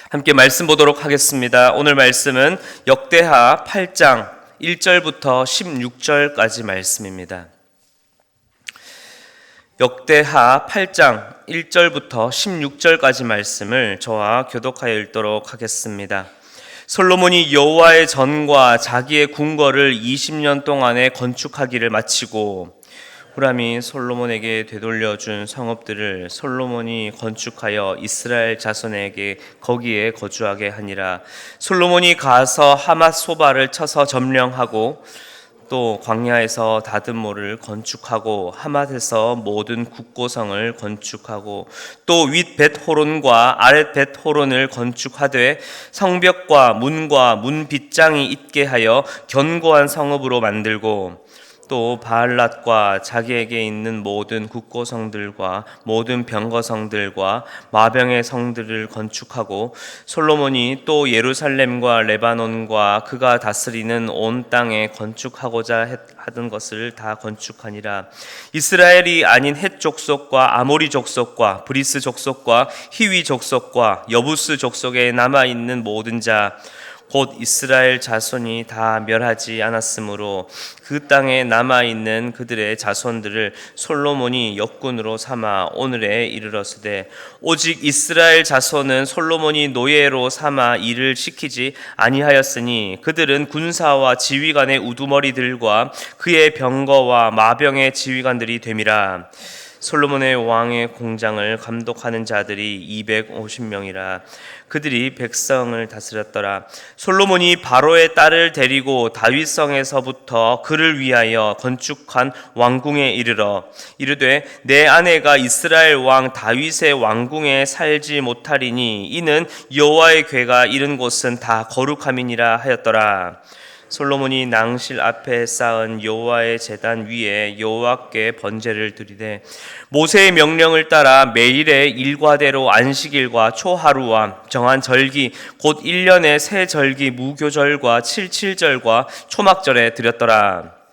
함께 말씀 보도록 하겠습니다. 오늘 말씀은 역대하 8장 1절부터 16절까지 말씀입니다. 역대하 8장 1절부터 16절까지 말씀을 저와 교독하여 읽도록 하겠습니다. 솔로몬이 여호와의 전과 자기의 궁궐을 20년 동안에 건축하기를 마치고 후람이 솔로몬에게 되돌려준 성읍들을 솔로몬이 건축하여 이스라엘 자손에게 거기에 거주하게 하니라. 솔로몬이 가서 하맛 소바를 쳐서 점령하고 또 광야에서 다듬모를 건축하고 하맛에서 모든 국고성을 건축하고 또 윗 벳호론과 아랫 벳호론을 건축하되 성벽과 문과 문 빗장이 있게 하여 견고한 성읍으로 만들고 또 바알랏과 자기에게 있는 모든 국고성들과 모든 병거성들과 마병의 성들을 건축하고 솔로몬이 또 예루살렘과 레바논과 그가 다스리는 온 땅에 건축하고자 하던 것을 다 건축하니라. 이스라엘이 아닌 헷 족속과 아모리 족속과 브리스 족속과 히위 족속과 여부스 족속에 남아있는 모든 자 곧 이스라엘 자손이 다 멸하지 않았으므로 그 땅에 남아있는 그들의 자손들을 솔로몬이 역군으로 삼아 오늘에 이르렀으되 오직 이스라엘 자손은 솔로몬이 노예로 삼아 일을 시키지 아니하였으니 그들은 군사와 지휘관의 우두머리들과 그의 병거와 마병의 지휘관들이 됨이라. 솔로몬의 왕의 공장을 감독하는 자들이 250명이라. 그들이 백성을 다스렸더라. 솔로몬이 바로의 딸을 데리고 다윗성에서부터 그를 위하여 건축한 왕궁에 이르러 이르되 내 아내가 이스라엘 왕 다윗의 왕궁에 살지 못하리니 이는 여호와의 궤가 이른 곳은 다 거룩함이니라 하였더라. 솔로몬이 낭실 앞에 쌓은 여호와의 제단 위에 여호와께 번제를 드리되 모세의 명령을 따라 매일의 일과대로 안식일과 초하루와 정한 절기 곧 1년의 새 절기 무교절과 칠칠절과 초막절에 드렸더라.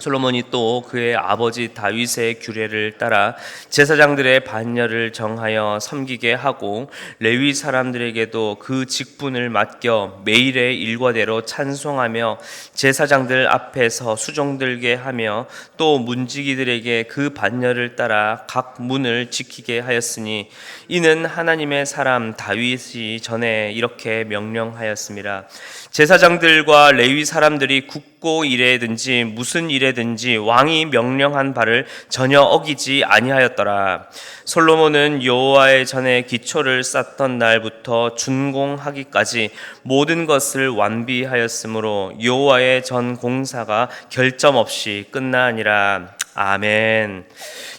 솔로몬이 또 그의 아버지 다윗의 규례를 따라 제사장들의 반열을 정하여 섬기게 하고 레위 사람들에게도 그 직분을 맡겨 매일의 일과대로 찬송하며 제사장들 앞에서 수종들게 하며 또 문지기들에게 그 반열을 따라 각 문을 지키게 하였으니 이는 하나님의 사람 다윗이 전에 이렇게 명령하였습니다. 제사장들과 레위 사람들이 국고 일에든지 무슨 일에든지 왕이 명령한 바를 전혀 어기지 아니하였더라. 솔로몬은 여호와의 전에 기초를 쌓던 날부터 준공하기까지 모든 것을 완비하였으므로 여호와의 전 공사가 결점 없이 끝나니라. 아멘.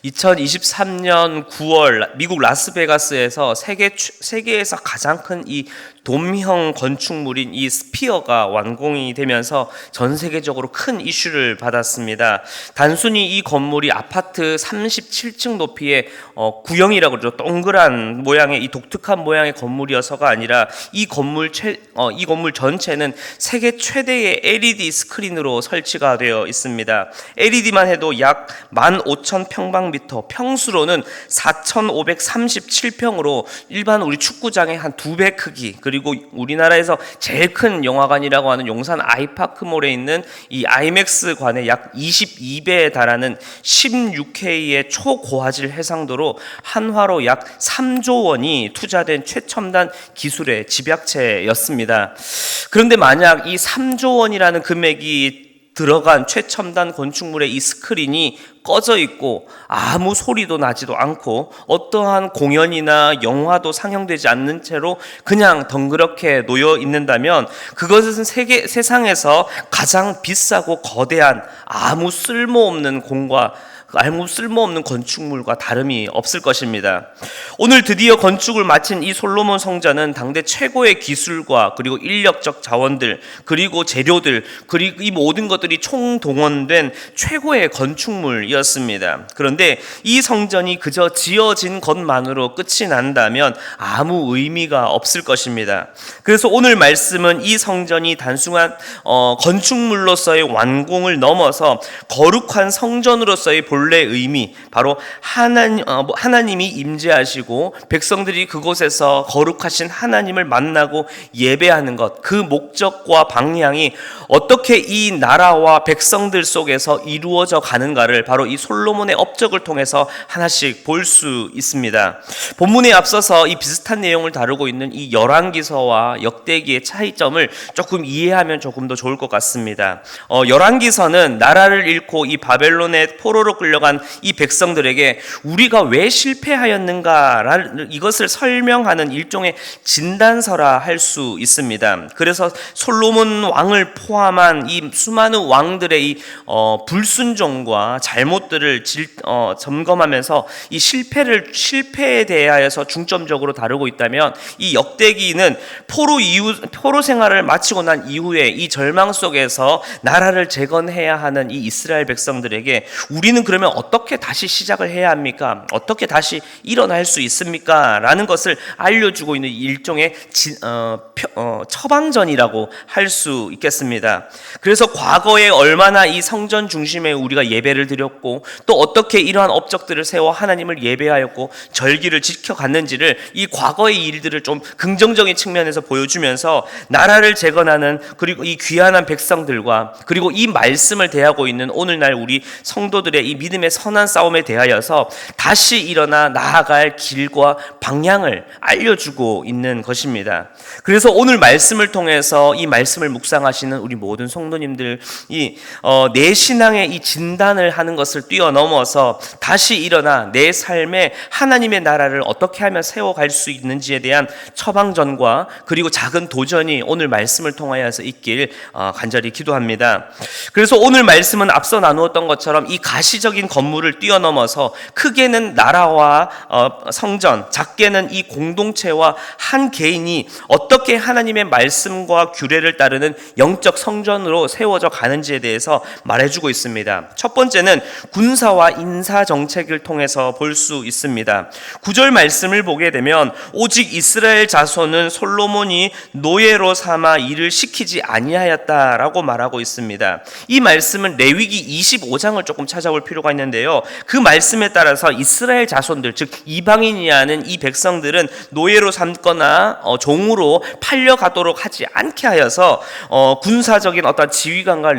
2023년 9월 미국 라스베가스에서 세계에서 가장 큰 이 돔형 건축물인 이 스피어가 완공이 되면서 전 세계적으로 큰 이슈를 받았습니다. 단순히 이 건물이 아파트 37층 높이의 구형이라고 그러죠. 동그란 모양의 이 독특한 모양의 건물이어서가 아니라 이 건물 전체는 세계 최대의 LED 스크린으로 설치가 되어 있습니다. LED만 해도 약 15,000평방미터, 평수로는 4,537평으로 일반 우리 축구장의 한 2배 크기, 그리고 우리나라에서 제일 큰 영화관이라고 하는 용산 아이파크몰에 있는 이 아이맥스관의 약 22배에 달하는 16K의 초고화질 해상도로 한화로 약 3조 원이 투자된 최첨단 기술의 집약체였습니다. 그런데 만약 이 3조 원이라는 금액이 들어간 최첨단 건축물의 이 스크린이 꺼져 있고 아무 소리도 나지도 않고 어떠한 공연이나 영화도 상영되지 않는 채로 그냥 덩그렇게 놓여 있는다면 그것은 세상에서 가장 비싸고 거대한 아무 쓸모없는 건축물과 다름이 없을 것입니다. 오늘 드디어 건축을 마친 이 솔로몬 성전은 당대 최고의 기술과 그리고 인력적 자원들 그리고 재료들 그리고 이 모든 것들이 총동원된 최고의 건축물이었습니다. 그런데 이 성전이 그저 지어진 것만으로 끝이 난다면 아무 의미가 없을 것입니다. 그래서 오늘 말씀은 이 성전이 단순한 건축물로서의 완공을 넘어서 거룩한 성전으로서의 본 본래 의미, 바로 하나님이 임재하시고 백성들이 그곳에서 거룩하신 하나님을 만나고 예배하는 것, 그 목적과 방향이 어떻게 이 나라와 백성들 속에서 이루어져 가는가를 바로 이 솔로몬의 업적을 통해서 하나씩 볼 수 있습니다. 본문에 앞서서 이 비슷한 내용을 다루고 있는 이 열왕기서와 역대기의 차이점을 조금 이해하면 조금 더 좋을 것 같습니다. 열왕기서는 나라를 잃고 이 바벨론의 포로로 끌려간 이 백성들에게 우리가 왜 실패하였는가라는 이것을 설명하는 일종의 진단서라 할 수 있습니다. 그래서 솔로몬 왕을 포함한 이 수많은 왕들의 이 불순종과 잘못들을 점검하면서 이 실패에 대하여서 중점적으로 다루고 있다면, 이 역대기는 포로 생활을 마치고 난 이후에 이 절망 속에서 나라를 재건해야 하는 이 이스라엘 백성들에게 우리는 그러면 어떻게 다시 시작을 해야 합니까? 어떻게 다시 일어날 수 있습니까? 라는 것을 알려주고 있는 일종의 처방전이라고 할 수 있겠습니다. 그래서 과거에 얼마나 이 성전 중심에 우리가 예배를 드렸고, 또 어떻게 이러한 업적들을 세워 하나님을 예배하였고 절기를 지켜갔는지를, 이 과거의 일들을 좀 긍정적인 측면에서 보여주면서 나라를 재건하는, 그리고 이 귀한한 백성들과 그리고 이 말씀을 대하고 있는 오늘날 우리 성도들의 이 믿음의 선한 싸움에 대하여서 다시 일어나 나아갈 길과 방향을 알려주고 있는 것입니다. 그래서 오늘 말씀을 통해서 이 말씀을 묵상하시는 우리 모든 성도님들이 내 신앙의 이 진단을 하는 것을 뛰어넘어서 다시 일어나 내 삶에 하나님의 나라를 어떻게 하면 세워갈 수 있는지에 대한 처방전과 그리고 작은 도전이 오늘 말씀을 통하여서 있길 간절히 기도합니다. 그래서 오늘 말씀은 앞서 나누었던 것처럼 이 가시적인 건물을 뛰어넘어서 크게는 나라와 성전, 작게는 이 공동체와 한 개인이 어떻게 하나님의 말씀과 규례를 따르는 영적 성전으로 세워져 가는지에 대해서 말해주고 있습니다. 첫 번째는 군사와 인사 정책을 통해서 볼 수 있습니다. 9절 말씀을 보게 되면 오직 이스라엘 자손은 솔로몬이 노예로 삼아 일을 시키지 아니하였다라고 말하고 있습니다. 이 말씀은 레위기 25장을 조금 찾아볼 필요가 있는데요. 그 말씀에 따라서 이스라엘 자손들, 즉 이방인이 하는 이 백성들은 노예로 삼거나 종으로 팔려가도록 하지 않게 하여서 군사적인 어떤 지휘관과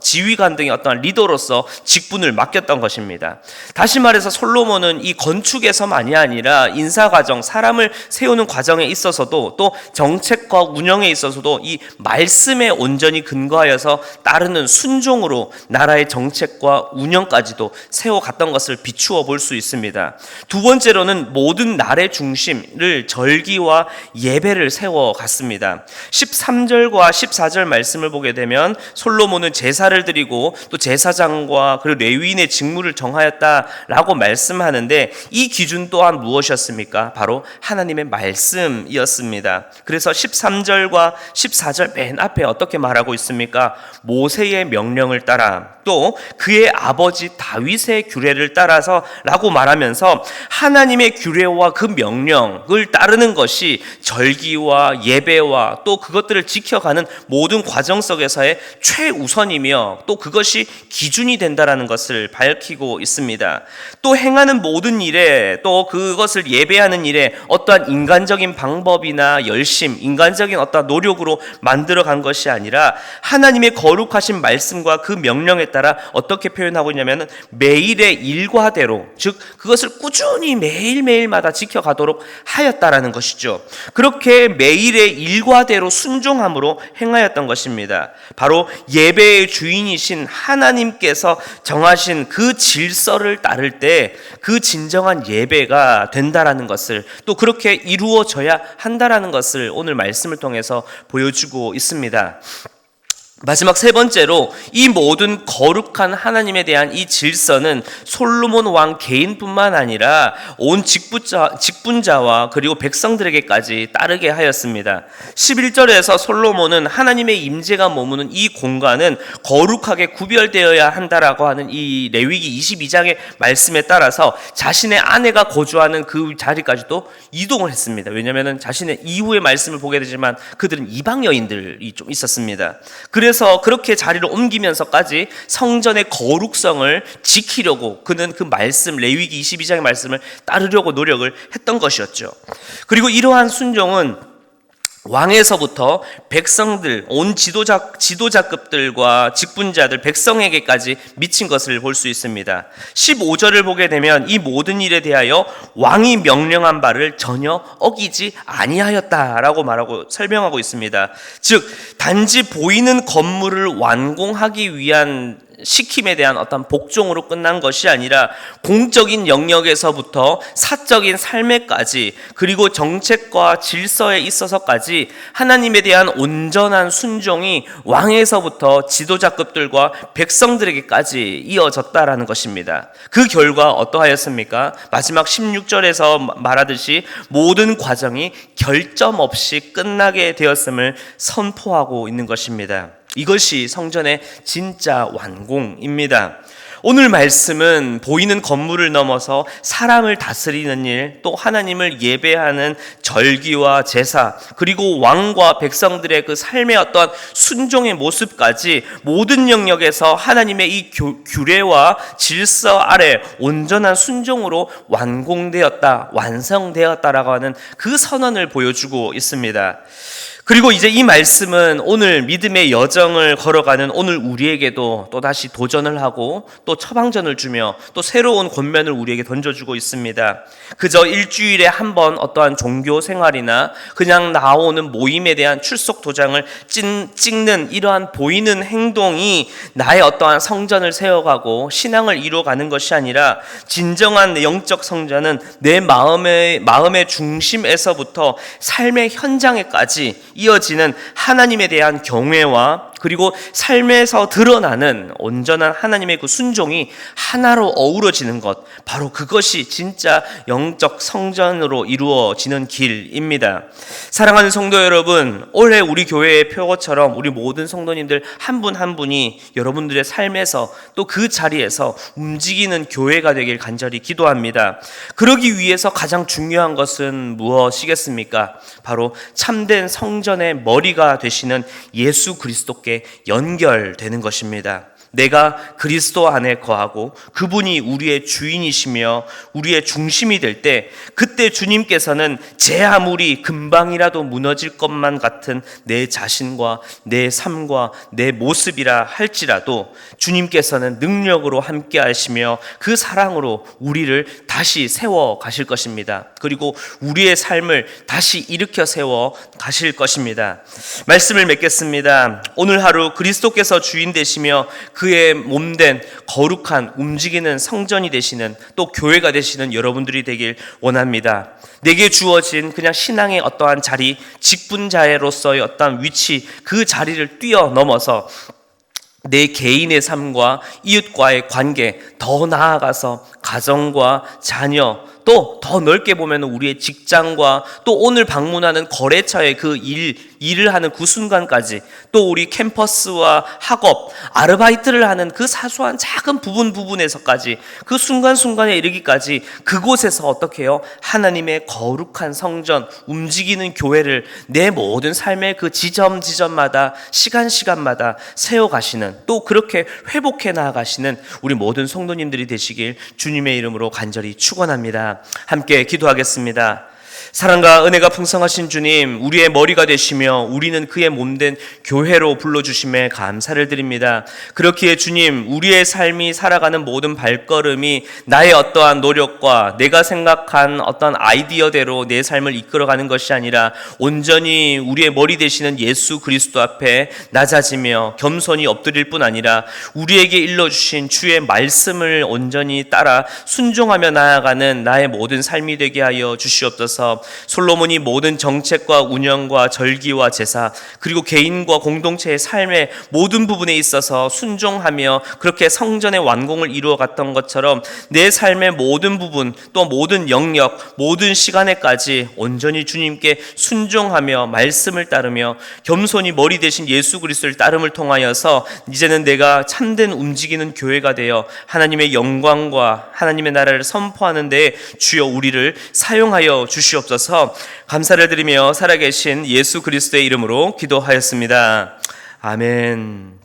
지휘관 등의 어떤 리더로서 직분을 맡겼던 것입니다. 다시 말해서 솔로몬은 이 건축에서만이 아니라 인사 과정, 사람을 세우는 과정에 있어서도, 또 정책과 운영에 있어서도 이 말씀에 온전히 근거하여서 따르는 순종으로 나라의 정책과 운영까지도 세워갔던 것을 비추어 볼 수 있습니다. 두 번째로는 모든 날의 중심을 절기와 예배를 세워갔습니다. 13절과 14절 말씀을 보게 되면 솔로몬은 제사를 드리고 또 제사장과 그리고 레위인의 직무를 정하였다라고 말씀하는데, 이 기준 또한 무엇이었습니까? 바로 하나님의 말씀이었습니다. 그래서 13절과 14절 맨 앞에 어떻게 말하고 있습니까? 모세의 명령을 따라, 또 그의 아버지 다윗의 규례를 따라서 라고 말하면서 하나님의 규례와 그 명령을 따르는 것이 절기와 예배와 또 그것들을 지켜가는 모든 과정 속에서의 최우선이며, 또 그것이 기준이 된다라는 것을 밝히고 있습니다. 또 행하는 모든 일에, 또 그것을 예배하는 일에 어떠한 인간적인 방법이나 열심, 인간적인 어떠한 노력으로 만들어간 것이 아니라 하나님의 거룩하신 말씀과 그 명령에 따라 어떻게 표현하고 있냐면 매일의 일과대로, 즉 그것을 꾸준히 매일매일마다 지켜가도록 하였다라는 것이죠. 그렇게 매일의 일과대로 순종함으로 행하였던 것입니다. 바로 예배의 주인이신 하나님께서 정하신 그 질서를 따를 때 그 진정한 예배가 된다라는 것을, 또 그렇게 이루어져야 한다라는 것을 오늘 말씀을 통해서 보여주고 있습니다. 마지막 세 번째로, 이 모든 거룩한 하나님에 대한 이 질서는 솔로몬 왕 개인뿐만 아니라 온 직분자와 그리고 백성들에게까지 따르게 하였습니다. 11절에서 솔로몬은 하나님의 임재가 머무는 이 공간은 거룩하게 구별되어야 한다라고 하는 이 레위기 22장의 말씀에 따라서 자신의 아내가 거주하는 그 자리까지도 이동을 했습니다. 왜냐하면 자신의 이후의 말씀을 보게 되지만 그들은 이방 여인들이 좀 있었습니다. 그래서 그래서 그렇게 자리를 옮기면서까지 성전의 거룩성을 지키려고 그는 그 말씀, 레위기 22장의 말씀을 따르려고 노력을 했던 것이었죠. 그리고 이러한 순종은 왕에서부터 백성들, 온 지도자급들과 직분자들, 백성에게까지 미친 것을 볼 수 있습니다. 15절을 보게 되면 이 모든 일에 대하여 왕이 명령한 바를 전혀 어기지 아니하였다라고 말하고 설명하고 있습니다. 즉 단지 보이는 건물을 완공하기 위한 시킴에 대한 어떤 복종으로 끝난 것이 아니라 공적인 영역에서부터 사적인 삶에까지, 그리고 정책과 질서에 있어서까지 하나님에 대한 온전한 순종이 왕에서부터 지도자급들과 백성들에게까지 이어졌다라는 것입니다. 그 결과 어떠하였습니까? 마지막 16절에서 말하듯이 모든 과정이 결점 없이 끝나게 되었음을 선포하고 있는 것입니다. 이것이 성전의 진짜 완공입니다. 오늘 말씀은 보이는 건물을 넘어서 사람을 다스리는 일, 또 하나님을 예배하는 절기와 제사, 그리고 왕과 백성들의 그 삶의 어떤 순종의 모습까지 모든 영역에서 하나님의 이 규례와 질서 아래 온전한 순종으로 완공되었다, 완성되었다라고 하는 그 선언을 보여주고 있습니다. 그리고 이제 이 말씀은 오늘 믿음의 여정을 걸어가는 오늘 우리에게도 또다시 도전을 하고 또 처방전을 주며 또 새로운 권면을 우리에게 던져주고 있습니다. 그저 일주일에 한 번 어떠한 종교 생활이나 그냥 나오는 모임에 대한 출석 도장을 찍는 이러한 보이는 행동이 나의 어떠한 성전을 세워가고 신앙을 이루어가는 것이 아니라 진정한 영적 성전은 내 마음의 중심에서부터 삶의 현장에까지 이어지는 하나님에 대한 경외와 그리고 삶에서 드러나는 온전한 하나님의 그 순종이 하나로 어우러지는 것, 바로 그것이 진짜 영적 성전으로 이루어지는 길입니다. 사랑하는 성도 여러분, 올해 우리 교회의 표어처럼 우리 모든 성도님들 한 분 한 분이 여러분들의 삶에서 또 그 자리에서 움직이는 교회가 되길 간절히 기도합니다. 그러기 위해서 가장 중요한 것은 무엇이겠습니까? 바로 참된 성전의 머리가 되시는 예수 그리스도께 연결되는 것입니다. 내가 그리스도 안에 거하고 그분이 우리의 주인이시며 우리의 중심이 될 때, 그때 주님께서는 제 아무리 금방이라도 무너질 것만 같은 내 자신과 내 삶과 내 모습이라 할지라도 주님께서는 능력으로 함께 하시며 그 사랑으로 우리를 다시 세워 가실 것입니다. 그리고 우리의 삶을 다시 일으켜 세워 가실 것입니다. 말씀을 맺겠습니다. 오늘 하루 그리스도께서 주인 되시며 그의 몸된 거룩한 움직이는 성전이 되시는, 또 교회가 되시는 여러분들이 되길 원합니다. 내게 주어진 그냥 신앙의 어떠한 자리, 직분자로서의 어떠한 위치, 그 자리를 뛰어넘어서 내 개인의 삶과 이웃과의 관계, 더 나아가서 가정과 자녀, 또 더 넓게 보면 우리의 직장과 또 오늘 방문하는 거래처의 그 일을 하는 그 순간까지, 또 우리 캠퍼스와 학업, 아르바이트를 하는 그 사소한 작은 부분에서까지, 그 순간순간에 이르기까지 그곳에서 어떻게 해요? 하나님의 거룩한 성전, 움직이는 교회를 내 모든 삶의 그 지점마다 시간마다 세워가시는, 또 그렇게 회복해 나아가시는 우리 모든 성도님들이 되시길 주님의 이름으로 간절히 축원합니다. 함께 기도하겠습니다. 사랑과 은혜가 풍성하신 주님, 우리의 머리가 되시며 우리는 그의 몸된 교회로 불러주심에 감사를 드립니다. 그렇기에 주님, 우리의 삶이 살아가는 모든 발걸음이 나의 어떠한 노력과 내가 생각한 어떤 아이디어대로 내 삶을 이끌어가는 것이 아니라 온전히 우리의 머리 되시는 예수 그리스도 앞에 낮아지며 겸손히 엎드릴 뿐 아니라 우리에게 일러주신 주의 말씀을 온전히 따라 순종하며 나아가는 나의 모든 삶이 되게 하여 주시옵소서. 솔로몬이 모든 정책과 운영과 절기와 제사, 그리고 개인과 공동체의 삶의 모든 부분에 있어서 순종하며 그렇게 성전의 완공을 이루어갔던 것처럼 내 삶의 모든 부분, 또 모든 영역, 모든 시간에까지 온전히 주님께 순종하며 말씀을 따르며 겸손히 머리 대신 예수 그리스도를 따름을 통하여서 이제는 내가 참된 움직이는 교회가 되어 하나님의 영광과 하나님의 나라를 선포하는 데에 주여 우리를 사용하여 주시옵소서. 감사를 드리며 살아계신 예수 그리스도의 이름으로 기도하였습니다. 아멘.